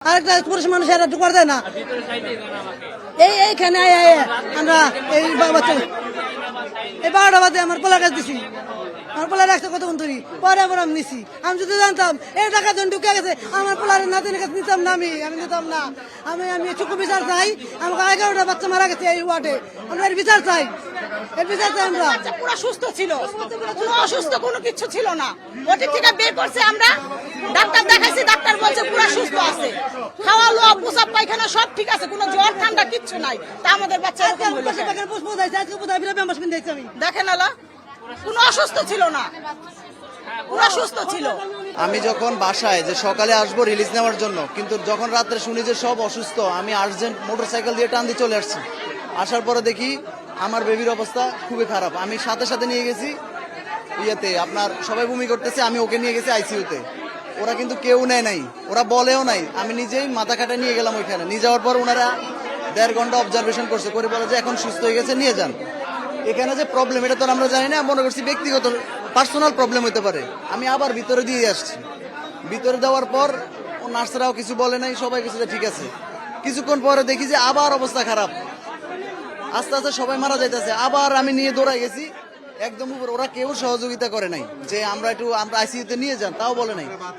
আরেকটা পুরুষ মানুষ এরা ঢুকার দেয় না। এইখানে আমরা এই বাচ্চা এই 12টা বাজে আমার পোলার কাছে দিছি, আমার পোলার রাখতে কতক্ষণ ধরি, পরে আবার আমি নিছি। আমি যদি জানতাম এই টাকা জন ঢুকে গেছে আমার পোলার নাতিনের কাছে নিতাম না, আমি নিতাম না। আমি চুকু বিচার চাই। আমাকে 11টা বাচ্চা মারা গেছে এই ওয়ার্ডে, আমরা এর বিচার চাই, এর বিচার চাই। আমরা বাচ্চা পুরো সুস্থ ছিল, কোনো অসুস্থ কোনো কিছু ছিল না। ওটি থেকে বের করছে, আমরা ডাক্তার দেখাইছি, ডাক্তার বলছে পুরো সুস্থ আছে, খাওয়া লোয়া প্রসাব পায়খানা সব ঠিক আছে, কোনো জ্বর ঠান্ডা কিচ্ছু নাই। তা আমাদের বাচ্চা এরকম হলো কেন? দেখেন আলা কোনো অসুস্থ ছিল না, পুরো সুস্থ ছিল। আমি যখন বাসায় যে সকালে আসবো রিলিজ নেওয়ার জন্য, কিন্তু যখন রাত্রে শুনি যে সব অসুস্থ, আমি আর্জেন্ট মোটরসাইকেল দিয়ে টান দিয়ে চলে আসছি। আসার পরে দেখি আমার বেবির অবস্থা খুবই খারাপ। আমি সাথে সাথে নিয়ে গেছি ইয়েতে, আপনার সবাই বমি করতেছে, আমি ওকে নিয়ে গেছি আইসিইউতে। ওরা কিন্তু কেউ নেয় নাই, ওরা বলেও নাই, আমি নিজেই মাথা কাটা নিয়ে গেলাম ওইখানে। নিয়ে যাওয়ার পর ওনারা 1.5 ঘন্টা অবজারভেশন করছে, করে বলে যে এখন সুস্থ হয়ে গেছে, নিয়ে যান। এখানে যে প্রবলেম এটা তো আমরা জানি না, মনে করছি ব্যক্তিগত পার্সোনাল প্রবলেম হতে পারে। আমি আবার ভিতরে দিয়ে আসছি, ভিতরে দেওয়ার পর ও নার্সরাও কিছু বলে নাই, সবাই কিছু ঠিক আছে। কিছুক্ষণ পরে দেখি যে আবার অবস্থা খারাপ, আস্তে আস্তে সবাই মারা যাইতেছে। আবার আমি নিয়ে দৌড়াই গেছি একদম উপর, ওরা কেউ সহযোগিতা করে নাই যে আমরা আইসিইউতে নিয়ে যান, তাও বলে নাই।